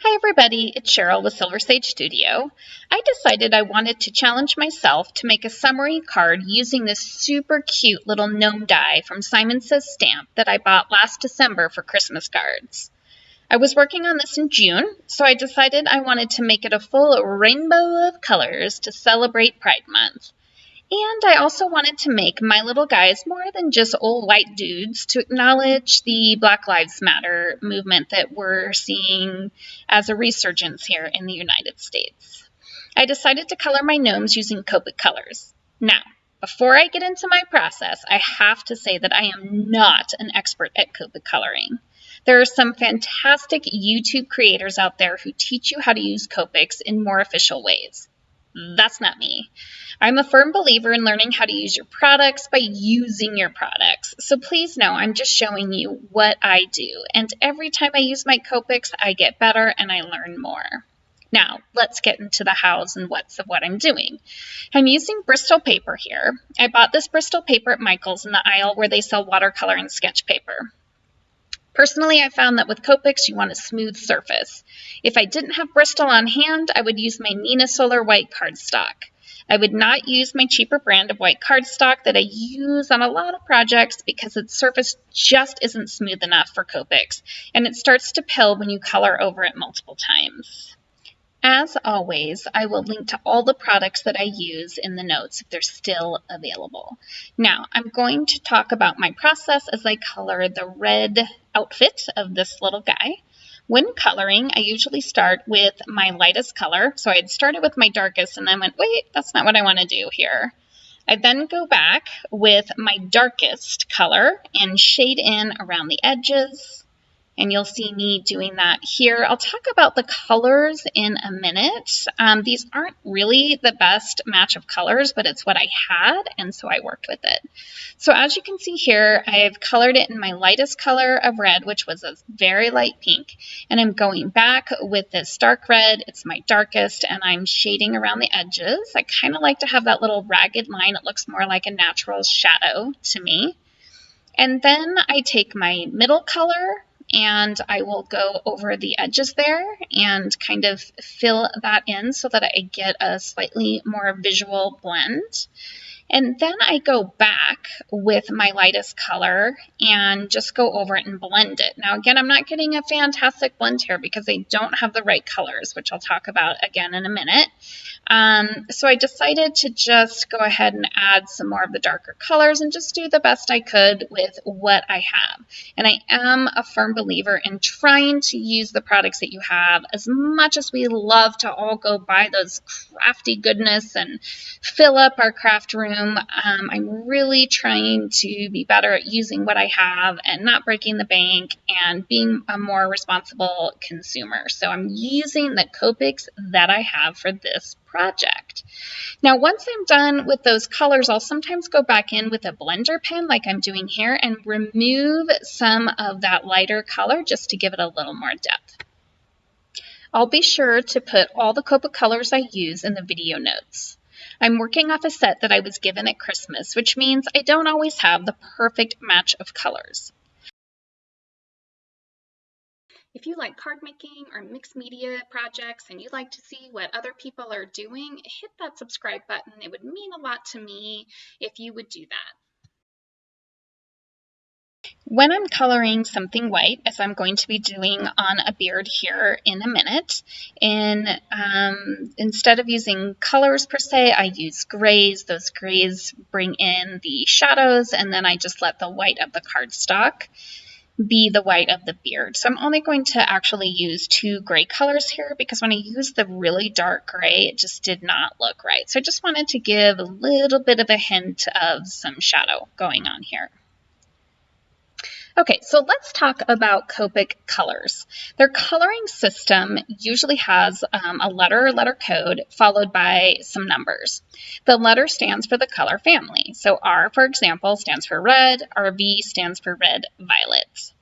Hi everybody, it's Cheryl with Silver Sage Studio. I decided I wanted to challenge myself to make a summary card using this super cute little gnome die from Simon Says Stamp that I bought last December for Christmas cards. I was working on this in June, so I decided I wanted to make it a full rainbow of colors to celebrate Pride Month. And I also wanted to make my little guys more than just old white dudes to acknowledge the Black Lives Matter movement that we're seeing as a resurgence here in the United States. I decided to color my gnomes using Copic colors. Now, before I get into my process, I have to say that I am not an expert at Copic coloring. There are some fantastic YouTube creators out there who teach you how to use Copics in more official ways. That's not me. I'm a firm believer in learning how to use your products by using your products. So please know I'm just showing you what I do. And every time I use my Copics, I get better and I learn more. Now, let's get into the hows and whats of what I'm doing. I'm using Bristol paper here. I bought this Bristol paper at Michael's in the aisle where they sell watercolor and sketch paper. Personally, I found that with Copics, you want a smooth surface. If I didn't have Bristol on hand, I would use my Nina Solar white cardstock. I would not use my cheaper brand of white cardstock that I use on a lot of projects because its surface just isn't smooth enough for Copics, and it starts to pill when you color over it multiple times. As always, I will link to all the products that I use in the notes if they're still available. Now, I'm going to talk about my process as I color the red outfit of this little guy. When coloring, I usually start with my lightest color. So I had started with my darkest and then went, wait, that's not what I want to do here. I then go back with my darkest color and shade in around the edges. And you'll see me doing that here. I'll talk about the colors in a minute. These aren't really the best match of colors, but it's what I had, and so I worked with it. So as you can see here, I've colored it in my lightest color of red, which was a very light pink, and I'm going back with this dark red. It's my darkest, and I'm shading around the edges. I kind of like to have that little ragged line. It looks more like a natural shadow to me. And then I take my middle color, and I will go over the edges there and kind of fill that in so that I get a slightly more visual blend. And then I go back with my lightest color and just go over it and blend it. Now, again, I'm not getting a fantastic blend here because I don't have the right colors, which I'll talk about again in a minute. So I decided to just go ahead and add some more of the darker colors and just do the best I could with what I have. And I am a firm believer in trying to use the products that you have. As much as we love to all go buy those crafty goodness and fill up our craft room, I'm really trying to be better at using what I have and not breaking the bank and being a more responsible consumer. So I'm using the Copics that I have for this project. Now, once I'm done with those colors, I'll sometimes go back in with a blender pen like I'm doing here and remove some of that lighter color just to give it a little more depth. I'll be sure to put all the Copic colors I use in the video notes. I'm working off a set that I was given at Christmas, which means I don't always have the perfect match of colors. If you like card making or mixed media projects and you'd like to see what other people are doing, hit that subscribe button. It would mean a lot to me if you would do that. When I'm coloring something white, as I'm going to be doing on a beard here in a minute, instead of using colors per se, I use grays. Those grays bring in the shadows, and then I just let the white of the cardstock be the white of the beard. So I'm only going to actually use 2 gray colors here because when I used the really dark gray, it just did not look right. So I just wanted to give a little bit of a hint of some shadow going on here. Okay, so let's talk about Copic colors. Their coloring system usually has a letter or letter code followed by some numbers. The letter stands for the color family. So R, for example, stands for red. RV stands for red violet.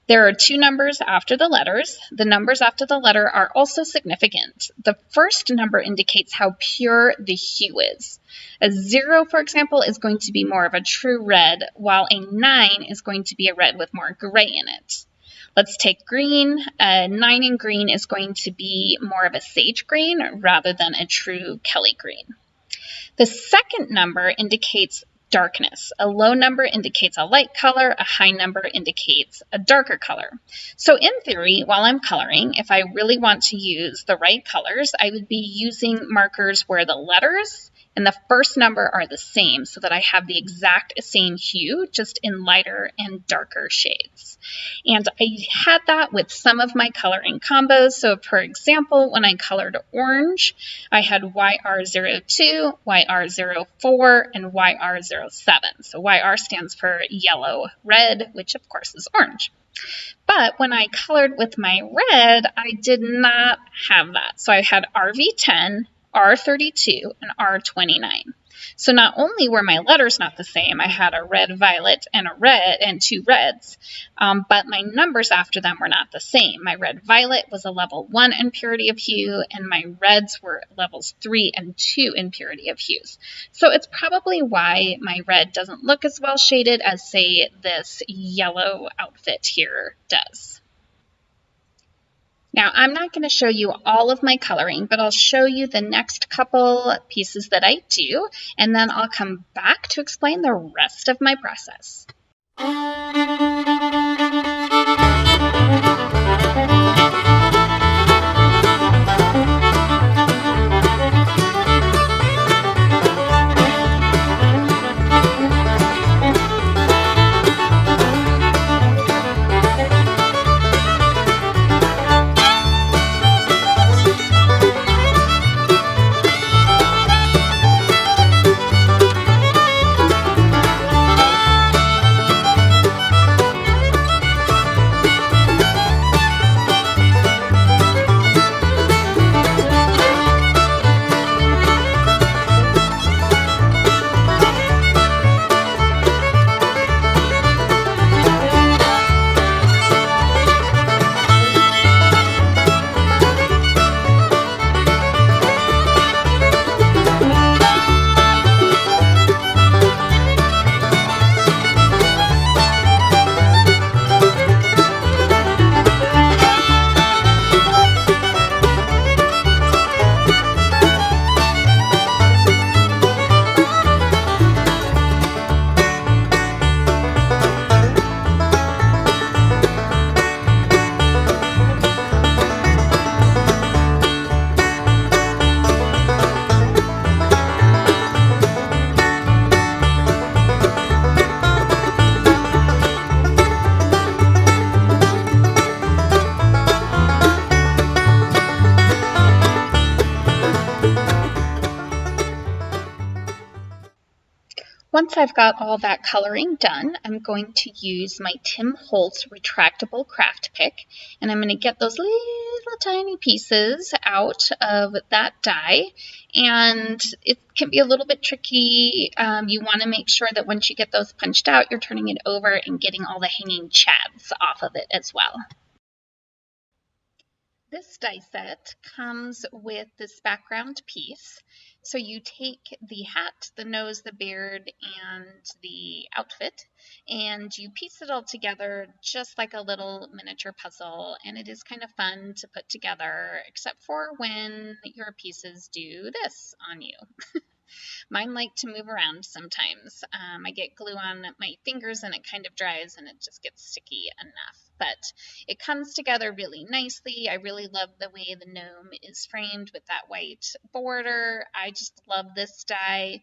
There are 2 numbers after the letters. The numbers after the letter are also significant. The first number indicates how pure the hue is. A 0, for example, is going to be more of a true red, while a 9 is going to be a red with more gray in it. Let's take green. 9 in green is going to be more of a sage green rather than a true Kelly green. The second number indicates darkness. A low number indicates a light color, a high number indicates a darker color. So in theory, while I'm coloring, if I really want to use the right colors, I would be using markers where the letters and the first number are the same so that I have the exact same hue, just in lighter and darker shades. And I had that with some of my coloring combos. So for example, when I colored orange, I had YR02, YR04, and YR07. So YR stands for yellow, red, which of course is orange. But when I colored with my red, I did not have that. So I had RV10, R32, and R29. So not only were my letters not the same, I had a red, violet, and a red, and 2 reds, but my numbers after them were not the same. My red violet was a level 1 in purity of hue, and my reds were levels 3 and 2 in purity of hues. So it's probably why my red doesn't look as well shaded as, say, this yellow outfit here does. Now, I'm not going to show you all of my coloring, but I'll show you the next couple pieces that I do, and then I'll come back to explain the rest of my process. Once I've got all that coloring done, I'm going to use my Tim Holtz retractable craft pick, and I'm going to get those little tiny pieces out of that die. And it can be a little bit tricky. You want to make sure that once you get those punched out, you're turning it over and getting all the hanging chads off of it as well. This die set comes with this background piece. So you take the hat, the nose, the beard, and the outfit, and you piece it all together just like a little miniature puzzle, and it is kind of fun to put together, except for when your pieces do this on you. Mine like to move around sometimes. I get glue on my fingers and it kind of dries and it just gets sticky enough. But it comes together really nicely. I really love the way the gnome is framed with that white border. I just love this die.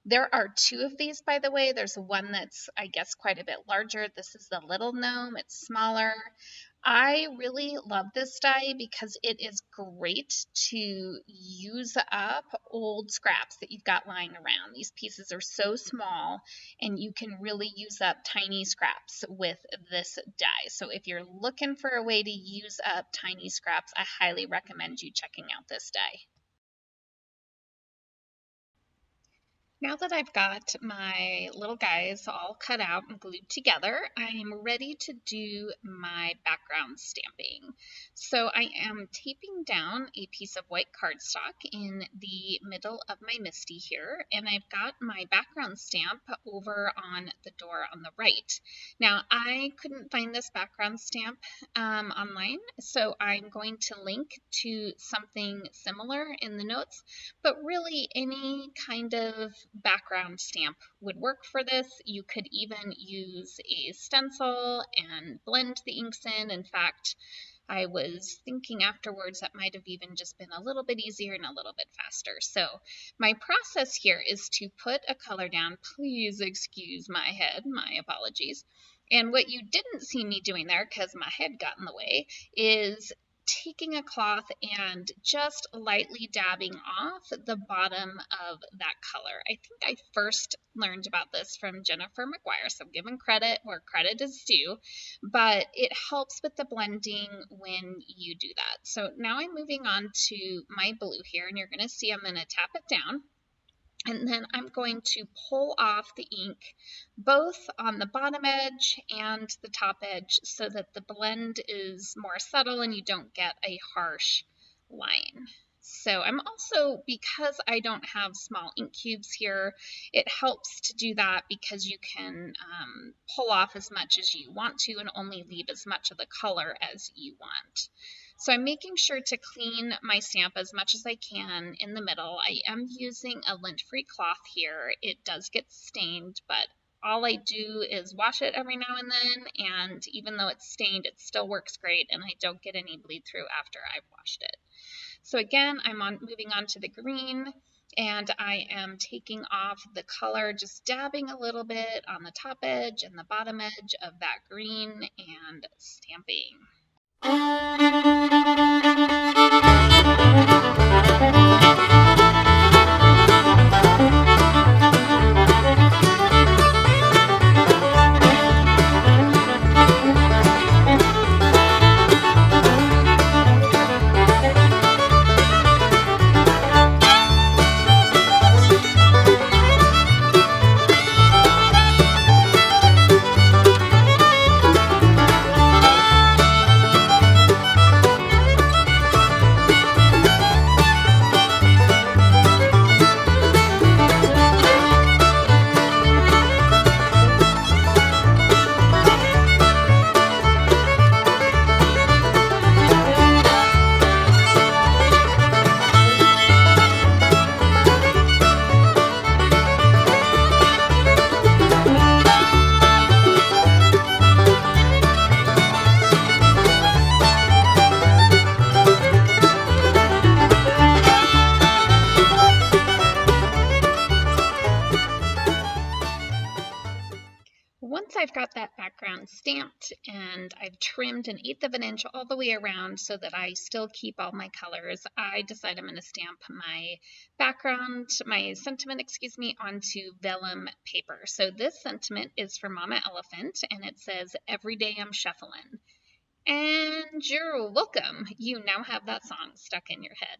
There are 2 of these, by the way. There's one that's, I guess, quite a bit larger. This is the little gnome. It's smaller. I really love this die because it is great to use up old scraps that you've got lying around. These pieces are so small and you can really use up tiny scraps with this die. So if you're looking for a way to use up tiny scraps, I highly recommend you checking out this die. Now that I've got my little guys all cut out and glued together, I am ready to do my background stamping. So I am taping down a piece of white cardstock in the middle of my MISTI here, and I've got my background stamp over on the door on the right. Now I couldn't find this background stamp online, so I'm going to link to something similar in the notes, but really any kind of background stamp would work for this. You could even use a stencil and blend the inks in. In fact, I was thinking afterwards that might have even just been a little bit easier and a little bit faster. So my process here is to put a color down. Please excuse my head, my apologies. And what you didn't see me doing there, because my head got in the way, is taking a cloth and just lightly dabbing off the bottom of that color. I think I first learned about this from Jennifer McGuire, so I'm giving credit where credit is due, but it helps with the blending when you do that. So now I'm moving on to my blue here, and you're going to see I'm going to tap it down. And then I'm going to pull off the ink both on the bottom edge and the top edge so that the blend is more subtle and you don't get a harsh line. So I'm also, because I don't have small ink cubes here, it helps to do that because you can pull off as much as you want to and only leave as much of the color as you want. So I'm making sure to clean my stamp as much as I can in the middle. I am using a lint-free cloth here. It does get stained, but all I do is wash it every now and then, and even though it's stained, it still works great, and I don't get any bleed through after I've washed it. So again, I'm moving on to the green, and I am taking off the color, just dabbing a little bit on the top edge and the bottom edge of that green and stamping. Once I've got that background stamped and I've trimmed 1/8 of an inch all the way around so that I still keep all my colors, I decide I'm going to stamp my background, my sentiment, onto vellum paper. So this sentiment is for Mama Elephant, and it says, "Every day I'm shuffling." And you're welcome. You now have that song stuck in your head.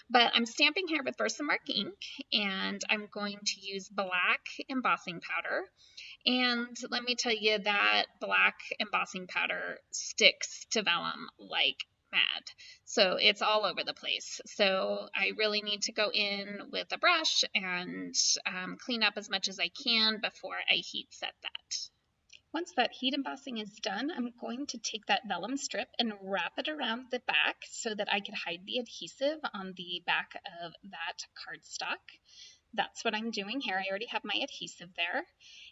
But I'm stamping here with Versamark ink, and I'm going to use black embossing powder. And let me tell you, that black embossing powder sticks to vellum like mad. So it's all over the place. So I really need to go in with a brush and clean up as much as I can before I heat set that. Once that heat embossing is done, I'm going to take that vellum strip and wrap it around the back so that I could hide the adhesive on the back of that cardstock. That's what I'm doing here. I already have my adhesive there.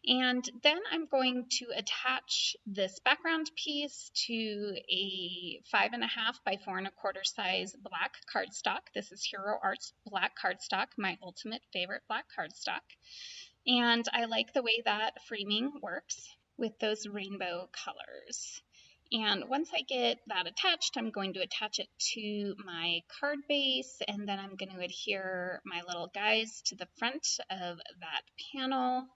And then I'm going to attach this background piece to a 5.5 by 4 1/4 size black cardstock. This is Hero Arts black cardstock, my ultimate favorite black cardstock. And I like the way that framing works with those rainbow colors. And once I get that attached, I'm going to attach it to my card base, and then I'm going to adhere my little guys to the front of that panel.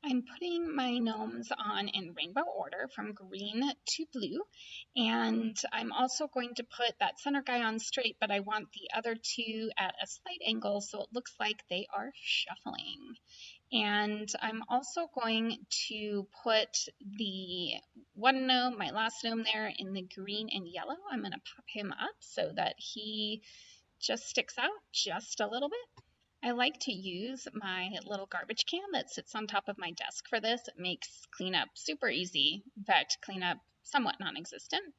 I'm putting my gnomes on in rainbow order from green to blue, and I'm also going to put that center guy on straight, but I want the other two at a slight angle so it looks like they are shuffling. And I'm also going to put the one gnome, my last gnome there, in the green and yellow. I'm going to pop him up so that he just sticks out just a little bit. I like to use my little garbage can that sits on top of my desk for this. It makes cleanup super easy. In fact, cleanup somewhat non-existent.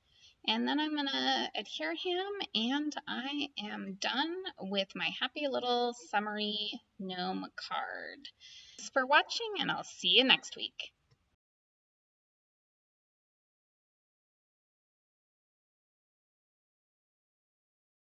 And then I'm going to adhere him, and I am done with my happy little Summery Gnome card. Thanks for watching, and I'll see you next week.